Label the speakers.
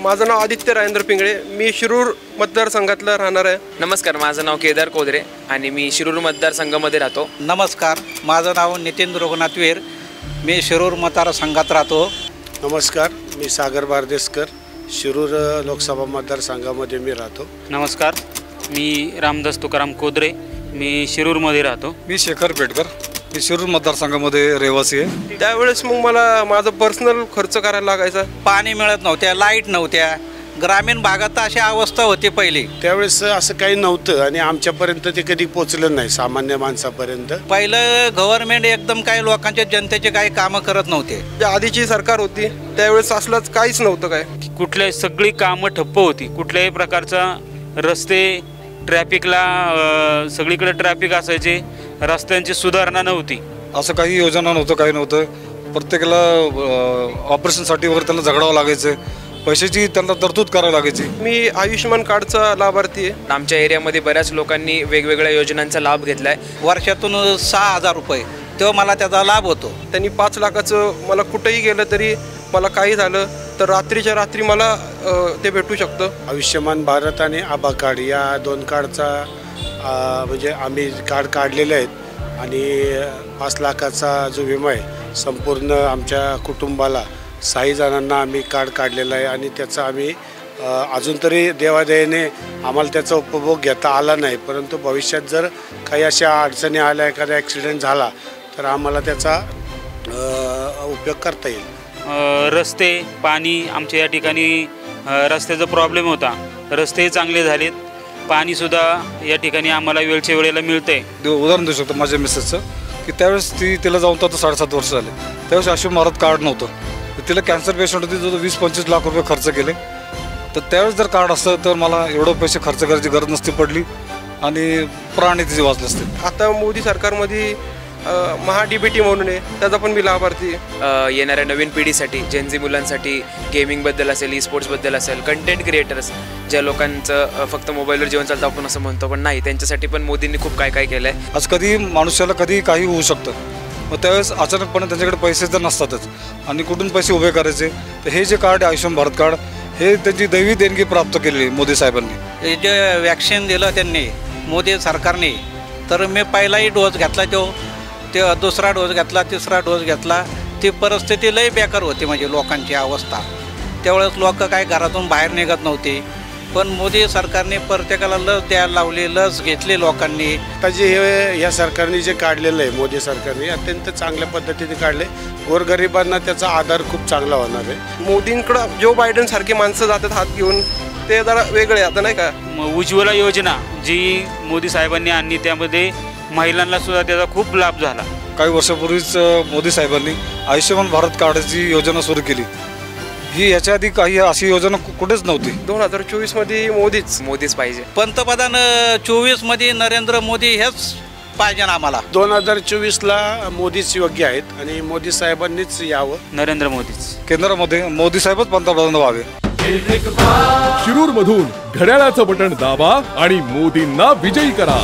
Speaker 1: माझं नाव आदित्य राजेंद्र पिंगळे, मी शिरूर मतदारसंघातला राहणार आहे।
Speaker 2: नमस्कार, माझं नाव केदार कोदरे आणि मी शिरूर मतदारसंघामध्ये राहतो।
Speaker 3: नमस्कार, माझं नाव नितीन रघुनाथ वीर, मी शिरूर मतदारसंघात राहतो।
Speaker 4: नमस्कार, मी सागर बारदेसकर, शिरूर लोकसभा मतदारसंघामध्ये मी राहतो।
Speaker 5: नमस्कार, मी रामदास तुकाराम कोदरे, मी शिरूरमध्ये राहतो।
Speaker 6: मी शेखर पेटकर, मी शिरूर मतदारसंघामध्ये रहिवासी आहे।
Speaker 1: त्यावेळेस मग मला माझं पर्सनल खर्च करायला लागायचा।
Speaker 3: पाणी मिळत नव्हत्या, लाईट नव्हत्या, ग्रामीण भागात अशी अवस्था होती पहिली।
Speaker 4: त्यावेळेस असं काही नव्हतं आणि आमच्यापर्यंत ते कधी पोचलं नाही, सामान्य माणसापर्यंत।
Speaker 3: पहिलं गव्हर्नमेंट एकदम काही लोकांच्या जनतेचे काही कामं करत नव्हते।
Speaker 1: आधीची सरकार होती त्यावेळेस असलंच काहीच नव्हतं। काय
Speaker 5: कुठल्याही सगळी कामं ठप्प होती, कुठल्याही प्रकारचा रस्ते ट्रॅफिकला सगळीकडे ट्रॅफिक असायचे, रस्त्यांची सुधारणा नव्हती।
Speaker 6: असं काही योजना नव्हतं, काही नव्हतं। प्रत्येकाला ऑपरेशनसाठी वगैरे त्यांना झगडावं लागायचं, पैशाची त्यांना तरतूद करावी लागायची।
Speaker 1: मी आयुष्यमान कार्डचा लाभार्थी आहे।
Speaker 2: आमच्या एरियामध्ये बऱ्याच लोकांनी वेगवेगळ्या योजनांचा लाभ घेतलाय।
Speaker 3: वर्षातून 6,000 रुपये तेव्हा मला त्याचा लाभ होतो।
Speaker 1: त्यांनी 5 लाखाचं मला कुठेही गेलं तरी मला काही झालं तर रात्रीच्या रात्री मला ते भेटू शकतं।
Speaker 4: आयुष्यमान भारत आणि आभा कार्ड या 2 कार्डचा म्हणजे आम्ही कार्ड काढलेले आहेत आणि 5 लाखाचा जो विमा आहे संपूर्ण आमच्या कुटुंबाला 6 जणांना आम्ही कार्ड काढलेलं आहे आणि त्याचा आम्ही अजून तरी देवादयेने आम्हाला त्याचा उपभोग घेता आला नाही, परंतु भविष्यात जर काही अशा अडचणी आल्या, एखादा ॲक्सिडेंट झाला तर आम्हाला त्याचा उपयोग करता येईल।
Speaker 5: रस्ते, पाणी, आमच्या या ठिकाणी रस्त्याचा प्रॉब्लेम होता, रस्ते चांगले झालेत, पाणीसुद्धा या ठिकाणी आम्हाला वेळच्या वेळेला मिळते।
Speaker 6: उदाहरण देऊ शकतो माझ्या मिसेसचं की त्यावेळेस तिला जाऊन तर 7.5 वर्ष झाले, त्यावेळेस आयुष्यमान भारत कार्ड नव्हतं। तिला कॅन्सर पेशंट होती, जो 20-25 लाख रुपये खर्च केले। तर त्यावेळेस जर कार्ड असतं तर मला एवढं पैसे खर्च करायची गरज नसती पडली आणि प्राणी तिचे वाचले असते।
Speaker 1: आता मोदी सरकारमध्ये महा-DBT म्हणून आहे, त्याचा पण मी लाभार्थी आहे।
Speaker 2: येणाऱ्या नवीन पिढीसाठी, जेनझी मुलांसाठी गेमिंगबद्दल असेल, ई स्पोर्ट्सबद्दल असेल, कंटेंट क्रिएटर्स ज्या लोकांचं फक्त मोबाईलवर जीवन चालतं आपण असं म्हणतो, पण नाही, त्यांच्यासाठी पण मोदींनी खूप काय काय केलं आहे।
Speaker 6: आज कधी मनुष्याला कधी काही होऊ शकतं, मग त्यावेळेस अचानकपणे त्यांच्याकडे पैसे तर नसतातच आणि कुठून पैसे उभे करायचे। तर हे जे कार्ड आहे आयुष्यमान भारत कार्ड, हे त्यांची दैवी देणगी प्राप्त केलेली मोदी साहेबांनी।
Speaker 3: हे जे वॅक्सिन दिलं त्यांनी मोदी सरकारने, तर मी पहिलाही डोस घेतला, ते दुसरा डोस घेतला, तिसरा डोस घेतला, ती परिस्थिती लई बेकार होती म्हणजे लोकांची अवस्था। त्यावेळेस लोक काय घरातून बाहेर निघत नव्हते, पण मोदी सरकारने प्रत्येकाला लस द्यायला लावली, लस घेतली लोकांनी।
Speaker 4: आता जे ह्या सरकारने जे काढलेलं आहे, मोदी सरकारने अत्यंत चांगल्या पद्धतीने काढले, गोरगरिबांना त्याचा आधार खूप चांगला होणार आहे।
Speaker 1: मोदींकडं जो बायडन सारखे माणसं जातात हात घेऊन, ते जरा वेगळे आता नाही का।
Speaker 5: उज्ज्वला योजना जी मोदी साहेबांनी आणली, त्यामध्ये महिलांना सुद्धा त्याचा खूप लाभ झाला।
Speaker 6: काही वर्षापूर्वीच मोदी साहेबांनी आयुष्यमान भारत कार्डची योजना सुरू केली, ही याच्या आधी काही अशी योजना कुठेच नव्हती।
Speaker 1: 2024 मध्ये मोदीच
Speaker 2: पाहिजे।
Speaker 3: पंतप्रधान 24 मध्ये नरेंद्र मोदी हेच पाहिजे आम्हाला।
Speaker 4: 2024ला मोदीच योग्य आहेत आणि मोदी साहेबांनीच यावं।
Speaker 5: नरेंद्र मोदीच
Speaker 6: केंद्रामध्ये मोदी साहेबच पंतप्रधान व्हावे।
Speaker 7: शिरूर मधून घड्याळाचं बटन दाबा आणि मोदींना विजयी करा।